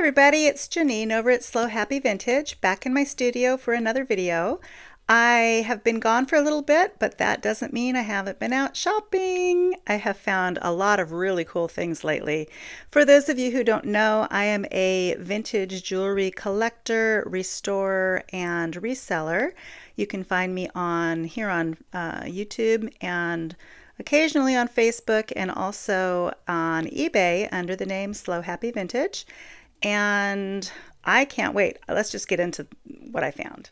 everybody, it's Janine over at Slow Happy Vintage, back in my studio for another video. I have been gone for a little bit, but that doesn't mean I haven't been out shopping. I have found a lot of really cool things lately. For those of you who don't know, I am a vintage jewelry collector, restorer, and reseller. You can find me on YouTube and occasionally on Facebook and also on eBay under the name Slow Happy Vintage. And I can't wait. Let's just get into what I found.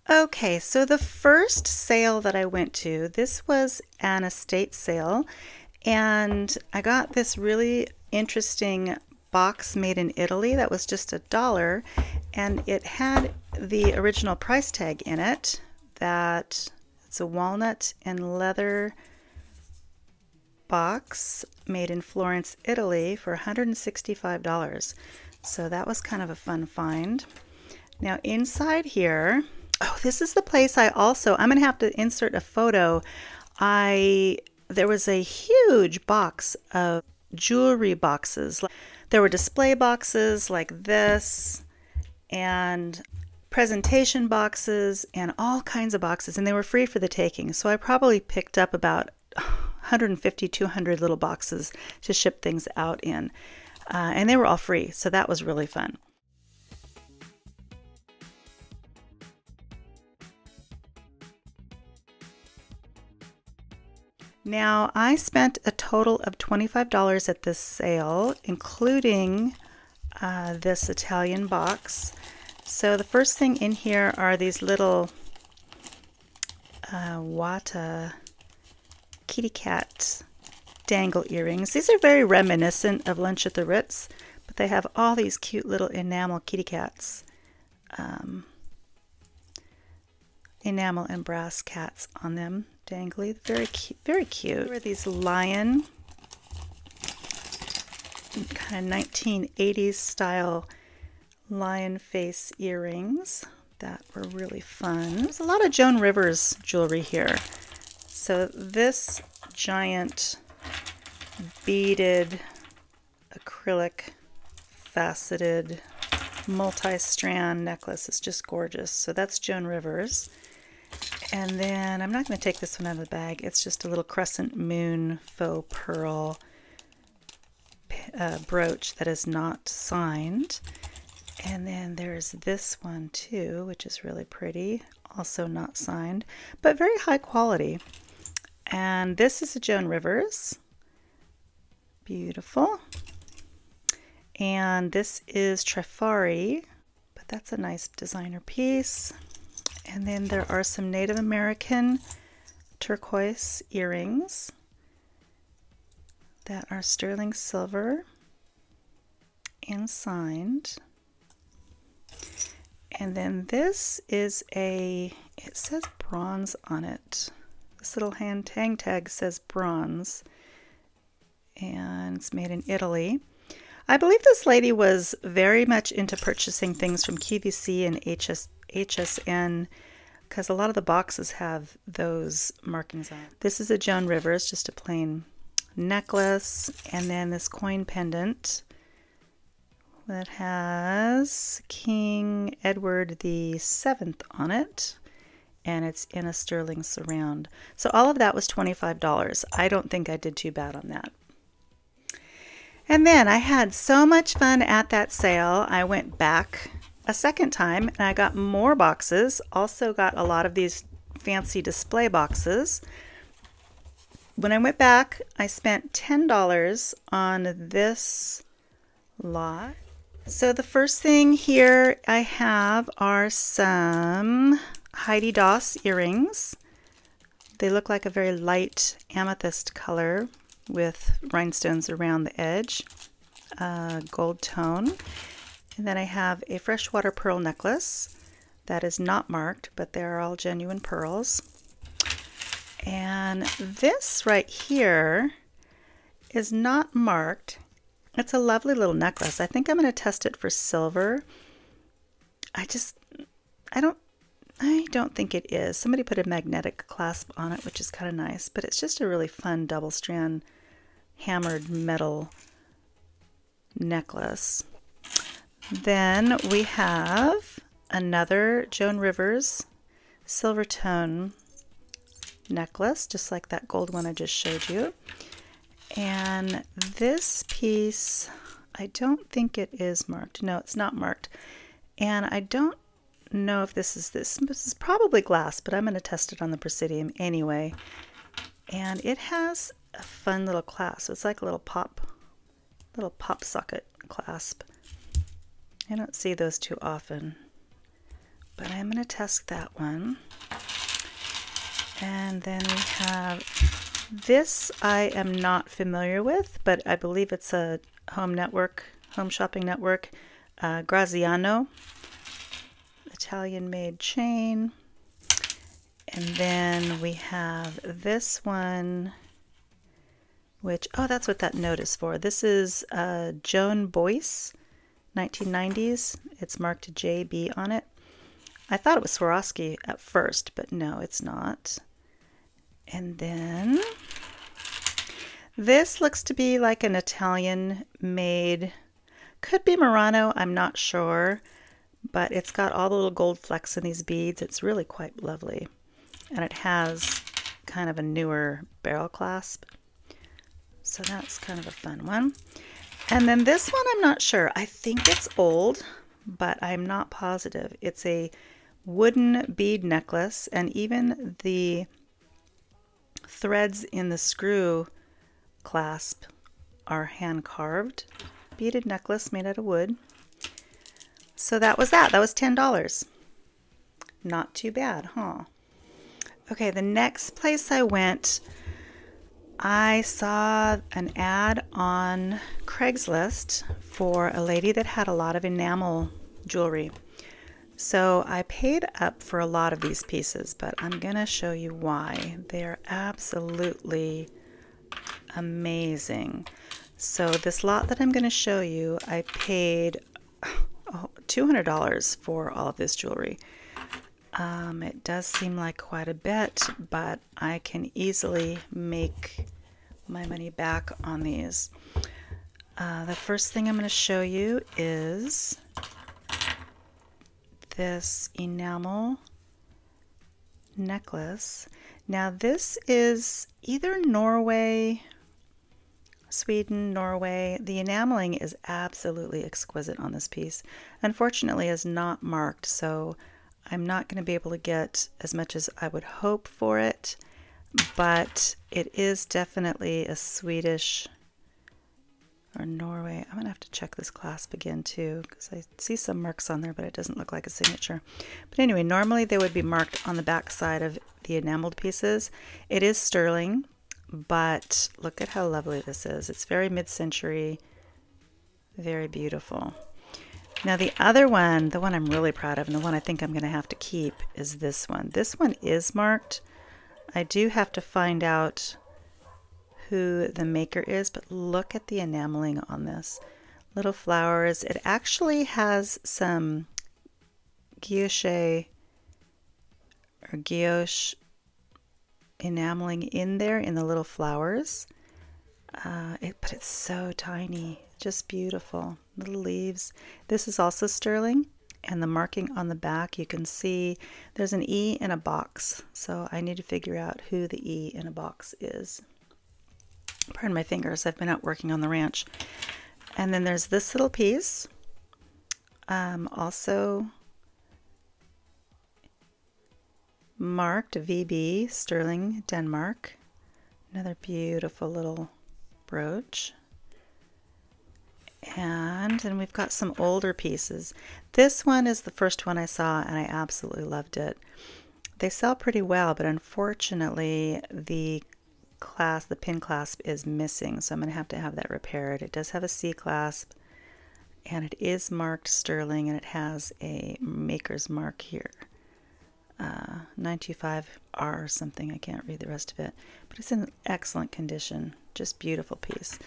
Okay, so the first sale that I went to, this was an estate sale, and I got this really interesting box made in Italy that was just $1, and it had the original price tag in it. That it's a walnut and leather box made in Florence, Italy for $165. So that was kind of a fun find. Now inside here, oh, this is the place I'm going to have to insert a photo. There was a huge box of jewelry boxes. There were display boxes like this and presentation boxes and all kinds of boxes, and they were free for the taking. So I probably picked up about 150, 200 little boxes to ship things out in. And they were all free, so that was really fun. Now, I spent a total of $25 at this sale, including this Italian box. So the first thing in here are these little Wata kitty cat dangle earrings. These are very reminiscent of Lunch at the Ritz, but they have all these cute little enamel kitty cats. Enamel and brass cats on them, dangly. Very cute, very cute. There are these lion, kind of 1980s style lion face earrings that were really fun. There's a lot of Joan Rivers jewelry here. So this giant beaded acrylic faceted multi-strand necklace is just gorgeous. So that's Joan Rivers. And then I'm not going to take this one out of the bag. It's just a little crescent moon faux pearl brooch that is not signed. And then there's this one too, which is really pretty, also not signed, but very high quality. And this is a Joan Rivers. Beautiful. And this is Trifari, but that's a nice designer piece. And then there are some Native American turquoise earrings that are sterling silver and signed. And then this is it says bronze on it. This little hang tag says bronze, and it's made in Italy. I believe this lady was very much into purchasing things from QVC and HSN because a lot of the boxes have those markings on it. This is a Joan Rivers, just a plain necklace, and then this coin pendant that has King Edward VII on it, and it's in a sterling surround. So all of that was $25. I don't think I did too bad on that. And then I had so much fun at that sale, I went back a second time and I got more boxes. Also got a lot of these fancy display boxes. When I went back, I spent $10 on this lot. So the first thing here I have are some Heidi Daus earrings. They look like a very light amethyst color with rhinestones around the edge, gold tone. And then I have a freshwater pearl necklace that is not marked, but they're all genuine pearls. And this right here is not marked. It's a lovely little necklace. I think I'm going to test it for silver. I don't think it is. Somebody put a magnetic clasp on it, which is kind of nice, but it's just a really fun double strand hammered metal necklace. Then we have another Joan Rivers silver tone necklace, just like that gold one I just showed you. And this piece, I don't think it is marked. No, it's not marked. And I don't know if this is this. This is probably glass, but I'm going to test it on the Presidium anyway. And it has a fun little clasp. It's like a little pop socket clasp. I don't see those too often, but I'm going to test that one. And then we have this I am not familiar with, but I believe it's a home shopping network, Graziano, Italian-made chain. And then we have this one, which, oh, that's what that note is for. This is Joan Boyce, 1990s. It's marked JB on it. I thought it was Swarovski at first, but no, it's not. And then this looks to be like an Italian-made, could be Murano, I'm not sure, but it's got all the little gold flecks in these beads. It's really quite lovely. And it has kind of a newer barrel clasp. So that's kind of a fun one. And then this one, I'm not sure. I think it's old, but I'm not positive. It's a wooden bead necklace, and even the threads in the screw clasp are hand carved. Beaded necklace made out of wood. So that was that. That was $10. Not too bad, huh? Okay, the next place I went, I saw an ad on Craigslist for a lady that had a lot of enamel jewelry. So I paid up for a lot of these pieces, but I'm going to show you why. They're absolutely amazing. So this lot that I'm going to show you, I paid $200 for all of this jewelry. It does seem like quite a bit, but I can easily make my money back on these. The first thing I'm going to show you is this enamel necklace. Now this is either Norway, Sweden, Norway. The enameling is absolutely exquisite on this piece. Unfortunately, it's not marked, so I'm not going to be able to get as much as I would hope for it, but it is definitely a Swedish or Norway. I'm going to have to check this clasp again too, because I see some marks on there, but it doesn't look like a signature. But anyway, normally they would be marked on the back side of the enameled pieces. It is sterling, but look at how lovely this is. It's very mid-century, very beautiful. Now the other one, the one I'm really proud of, and the one I think I'm going to have to keep, is this one. This one is marked. I do have to find out who the maker is, but look at the enameling on this. Little flowers. It actually has some guilloche or guilloche enameling in there in the little flowers. But it's so tiny. Just beautiful. Little leaves. This is also sterling, and the marking on the back, you can see there's an E in a box. So I need to figure out who the E in a box is. Pardon my fingers, I've been out working on the ranch. And then there's this little piece, also marked VB, Sterling, Denmark. Another beautiful little brooch. And then we've got some older pieces. This one is the first one I saw, and I absolutely loved it. They sell pretty well, but unfortunately the pin clasp is missing, so I'm going to have that repaired. It does have a C clasp, and it is marked sterling, and it has a maker's mark here. 925R or something. I can't read the rest of it, but it's in excellent condition. Just beautiful piece.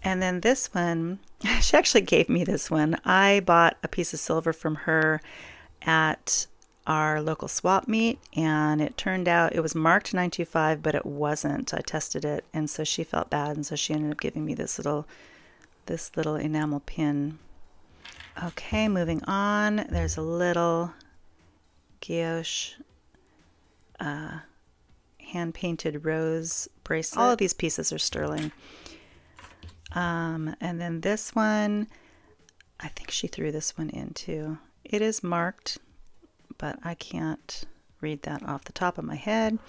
And then this one, she actually gave me this one. I bought a piece of silver from her at our local swap meet, and it turned out it was marked 925, but it wasn't. I tested it, and so she felt bad, and so she ended up giving me this little enamel pin. Okay, moving on. There's a little guilloche hand-painted rose bracelet. All of these pieces are sterling. And then this one, I think she threw this one in too. It is marked, but I can't read that off the top of my head.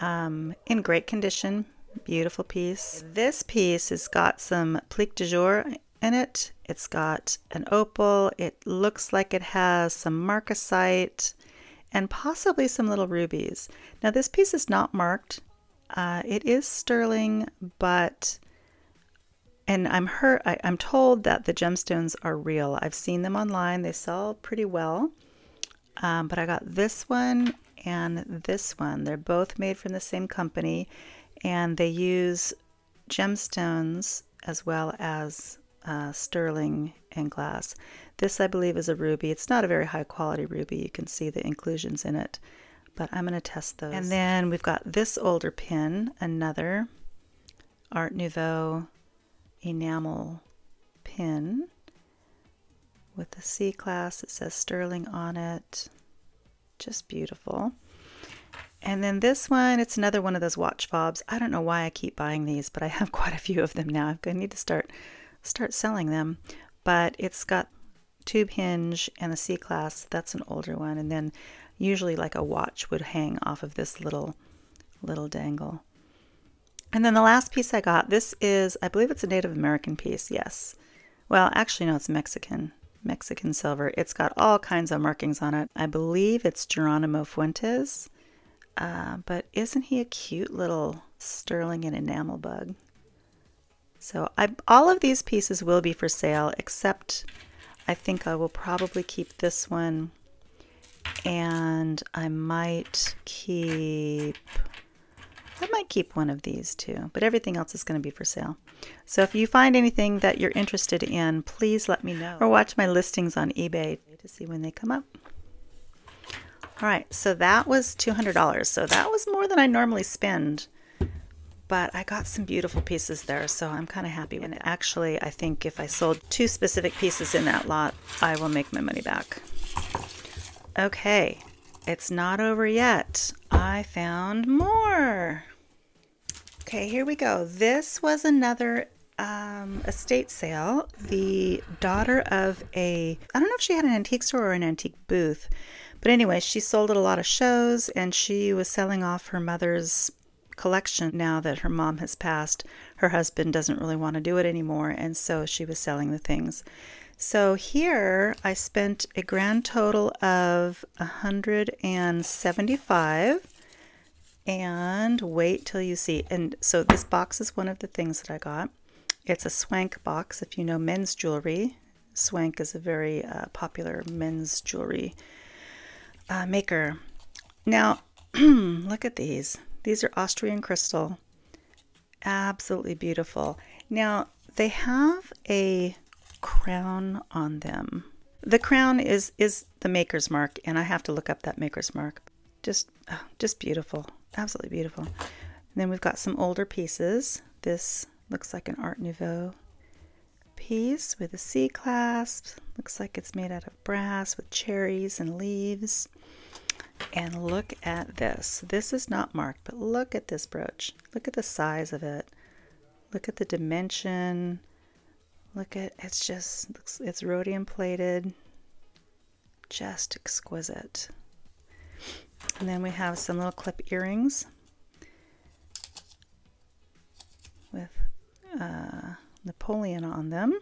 In great condition, beautiful piece. This piece has got some plique de jour in it. It's got an opal. It looks like it has some marcasite and possibly some little rubies. Now this piece is not marked. It is sterling, but I'm told that the gemstones are real. I've seen them online. They sell pretty well. But I got this one and this one. They're both made from the same company, and they use gemstones as well as sterling and glass. This, I believe, is a ruby. It's not a very high quality ruby. You can see the inclusions in it, but I'm going to test those. And then we've got this older pin, another Art Nouveau enamel pin with the C class. It says sterling on it. Just beautiful. And then this one, it's another one of those watch fobs. I don't know why I keep buying these, but I have quite a few of them now. I need to start selling them. But it's got tube hinge and the C class. That's an older one. And then usually like a watch would hang off of this little dangle. And then the last piece I got, this is, I believe it's a Native American piece. Yes. Well, actually, no, it's Mexican silver. It's got all kinds of markings on it. I believe it's Geronimo Fuentes. But isn't he a cute little sterling and enamel bug? So all of these pieces will be for sale, except I think I will probably keep this one, and I might keep one of these too, but everything else is going to be for sale. So if you find anything that you're interested in, please let me know, or watch my listings on eBay to see when they come up. All right, so that was $200. So that was more than I normally spend, but I got some beautiful pieces there, so I'm kind of happy with it. Actually, I think if I sold 2 specific pieces in that lot, I will make my money back. Okay, it's not over yet. I found more. Okay, here we go. This was another estate sale. The daughter of I don't know if she had an antique store or an antique booth, but anyway, she sold at a lot of shows, and she was selling off her mother's collection. Now that her mom has passed, her husband doesn't really want to do it anymore, and so she was selling the things. So here I spent a grand total of $175, and wait till you see. And so this box is one of the things that I got. It's a Swank box. If you know men's jewelry, Swank is a very popular men's jewelry maker. Now, look at these. These are Austrian crystal. Absolutely beautiful. Now, they have a crown on them. The crown is the maker's mark, and I have to look up that maker's mark. Just beautiful. Absolutely beautiful. And then we've got some older pieces. This looks like an Art Nouveau piece with a C clasp. Looks like it's made out of brass with cherries and leaves. And look at this. This is not marked, but look at this brooch. Look at the size of it. Look at the dimension. Look at, it's rhodium plated. Just exquisite. And then we have some little clip earrings with Napoleon on them.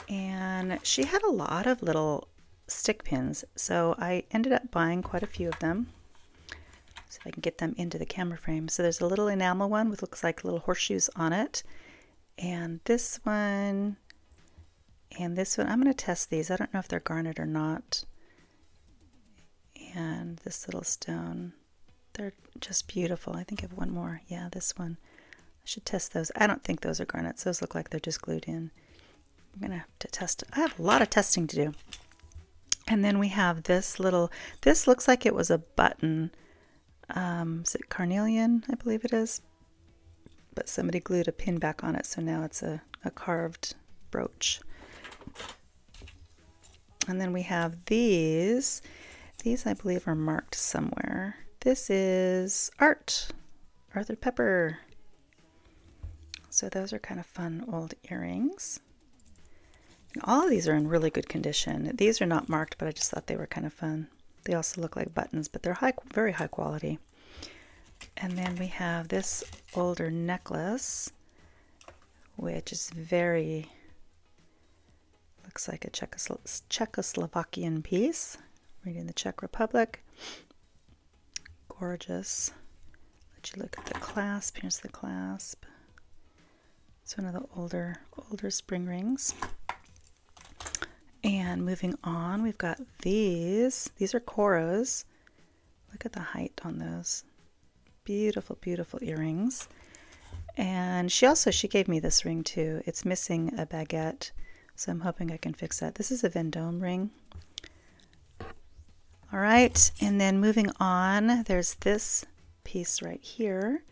And she had a lot of little stick pins, so I ended up buying quite a few of them. See if I can get them into the camera frame. So there's a little enamel one with looks like little horseshoes on it, and this one, and this one. I'm going to test these. I don't know if they're garnet or not. And this little stone, they're just beautiful. I think I have one more. Yeah, this one. I should test those. I don't think those are garnets. Those look like they're just glued in. I'm going to have to test. I have a lot of testing to do. And then we have this little, this looks like it was a button. Is it carnelian? I believe it is. But somebody glued a pin back on it, so now it's a carved brooch. And then we have these. These I believe are marked somewhere. This is Art, Arthur Pepper. So those are kind of fun old earrings. And all of these are in really good condition. These are not marked, but I just thought they were kind of fun. They also look like buttons, but they're very high quality. And then we have this older necklace, which is looks like a Czechoslovakian piece, made in the Czech Republic. Gorgeous. Let you look at the clasp. Here's the clasp. It's one of the older spring rings. And moving on, we've got these. These are Coros. Look at the height on those. Beautiful, beautiful earrings. And she gave me this ring too. It's missing a baguette, so I'm hoping I can fix that. This is a Vendome ring. All right, and then moving on, there's this piece right here.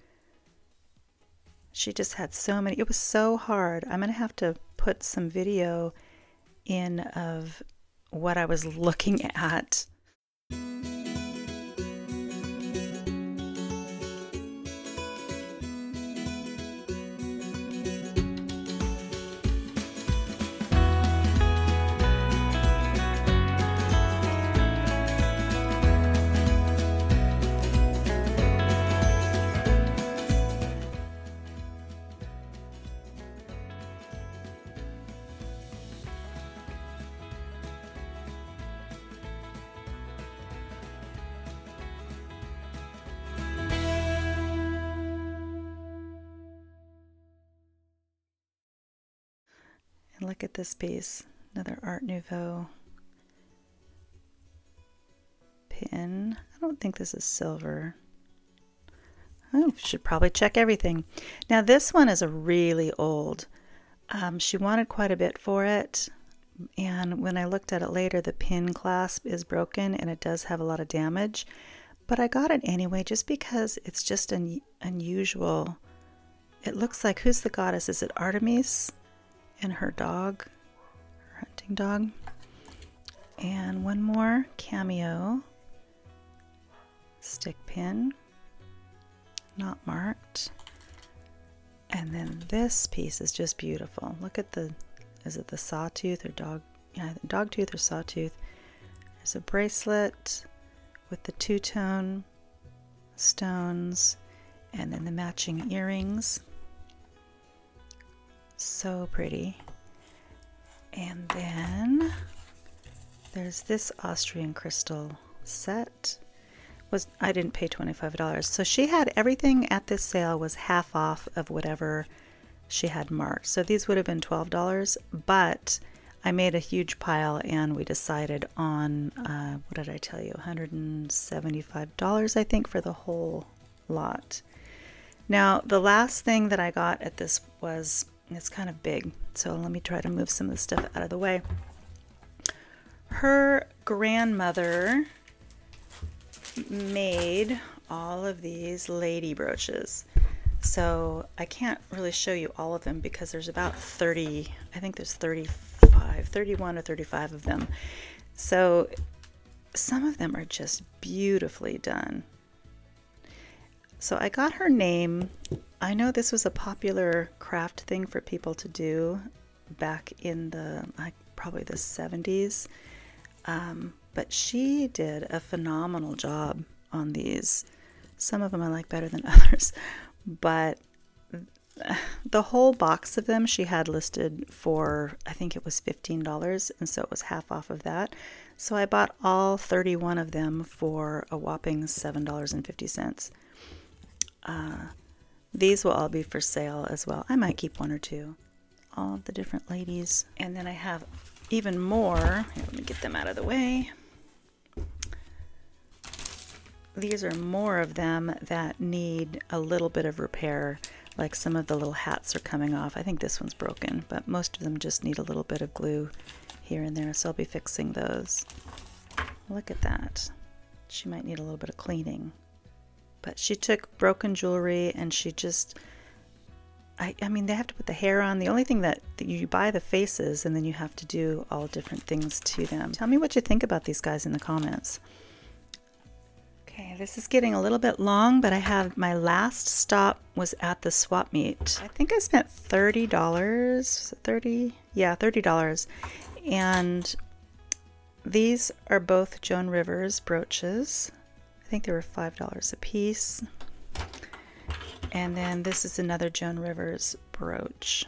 She just had so many. It was so hard. I'm going to have to put some video in of what I was looking at. And look at this piece, another Art Nouveau pin. I don't think this is silver. I should probably check everything. Now this one is a really old. She wanted quite a bit for it, and when I looked at it later, the pin clasp is broken and it does have a lot of damage. But I got it anyway just because it's just unusual. It looks like, who's the goddess? Is it Artemis? And her dog, her hunting dog. And one more cameo stick pin, not marked. And then this piece is just beautiful. Look at is it the sawtooth or dog? Yeah, dog tooth or sawtooth. There's a bracelet with the two-tone stones and then the matching earrings. So pretty. And then there's this Austrian crystal set. I didn't pay $25. So she had everything at this sale was half off of whatever she had marked. So these would have been $12, but I made a huge pile and we decided on, what did I tell you, $175 I think for the whole lot. Now the last thing that I got at this was, it's kind of big, so let me try to move some of the stuff out of the way. Her grandmother made all of these lady brooches. So I can't really show you all of them because there's about 30, I think there's 31 or 35 of them. So some of them are just beautifully done. So I got her name. I know this was a popular craft thing for people to do back in the, probably the 70s. But she did a phenomenal job on these. Some of them I like better than others, but the whole box of them she had listed for, I think it was $15, and so it was half off of that. So I bought all 31 of them for a whopping $7.50. These will all be for sale as well. I might keep one or two. All of the different ladies. And then I have even more. Here, let me get them out of the way. These are more of them that need a little bit of repair. Like some of the little hats are coming off. I think this one's broken, but most of them just need a little bit of glue here and there, so I'll be fixing those. Look at that. She might need a little bit of cleaning. But she took broken jewelry and she just, I mean, they have to put the hair on. The only thing that you buy the faces, and then you have to do all different things to them. Tell me what you think about these guys in the comments. Okay, this is getting a little bit long, but I had my last stop was at the swap meet. I think I spent $30, $30, and these are both Joan Rivers brooches. I think they were $5 a piece. And then this is another Joan Rivers brooch.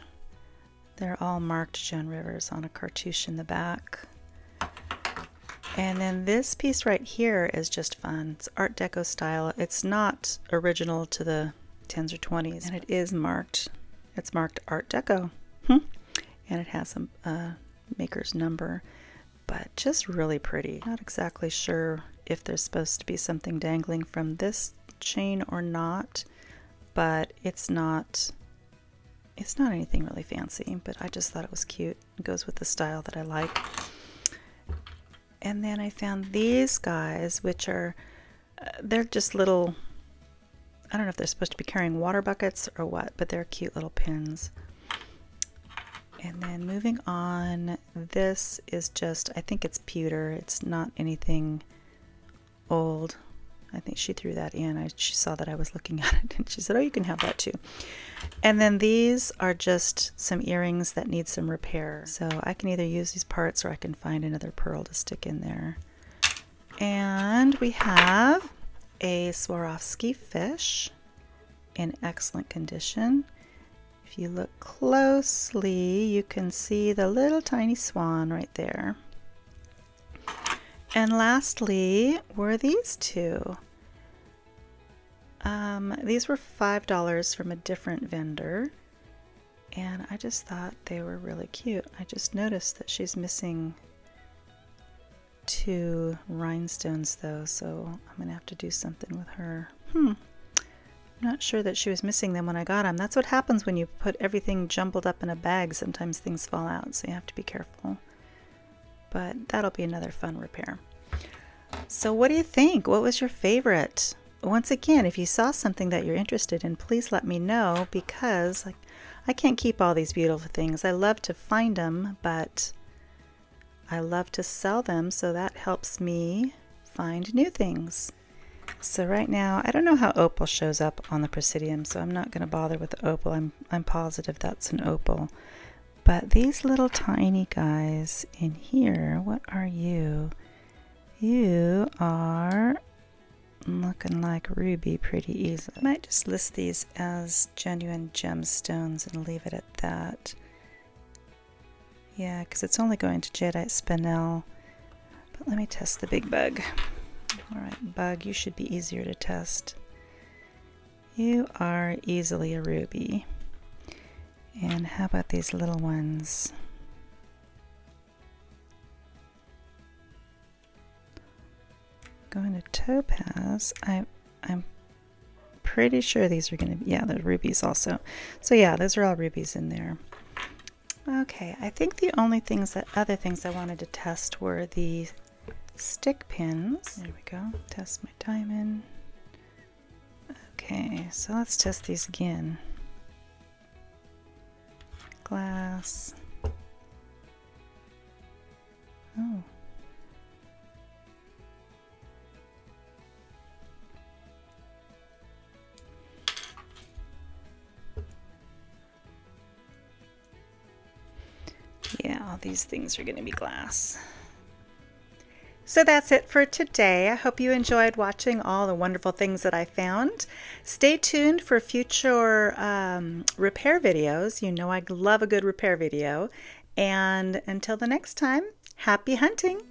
They're all marked Joan Rivers on a cartouche in the back. And then this piece right here is just fun. It's Art Deco style. It's not original to the 10s or 20s, and it is marked. It's marked Art Deco, and it has a maker's number, but just really pretty. Not exactly sure if there's supposed to be something dangling from this chain or not, but it's not anything really fancy, but I just thought it was cute. It goes with the style that I like. And then I found these guys, which are, they're just little, I don't know if they're supposed to be carrying water buckets or what, but they're cute little pins. And then moving on, this is just, I think it's pewter. It's not anything old. I think she threw that in. She saw that I was looking at it, and she said, oh, you can have that too. And then these are just some earrings that need some repair. So I can either use these parts or I can find another pearl to stick in there. And we have a Swarovski fish in excellent condition. If you look closely, you can see the little tiny swan right there. And lastly were these two. These were $5 from a different vendor, and I just thought they were really cute. I just noticed that she's missing 2 rhinestones though, so I'm gonna have to do something with her. I'm not sure that she was missing them when I got them. That's what happens when you put everything jumbled up in a bag. Sometimes things fall out, so you have to be careful. But that'll be another fun repair. So what do you think? What was your favorite? Once again, if you saw something that you're interested in, please let me know, because I can't keep all these beautiful things. I love to find them, but I love to sell them, so that helps me find new things. So right now, I don't know how opal shows up on the Presidium, so I'm not going to bother with the opal. I'm positive that's an opal. But these little tiny guys in here, what are you? You are looking like ruby pretty easily. I might just list these as genuine gemstones and leave it at that. Yeah, because it's only going to jadeite spinel. But let me test the big bug. Alright, bug, you should be easier to test. You are easily a ruby. And how about these little ones? Going to topaz. I'm pretty sure these are going to be, yeah, they're rubies also. So yeah, those are all rubies in there. Okay, I think the only other things I wanted to test were the stick pins. There we go. Test my diamond. Okay, so let's test these again. Glass. Oh. Yeah, all these things are going to be glass. So that's it for today. I hope you enjoyed watching all the wonderful things that I found. Stay tuned for future repair videos. You know I love a good repair video. And until the next time, happy hunting!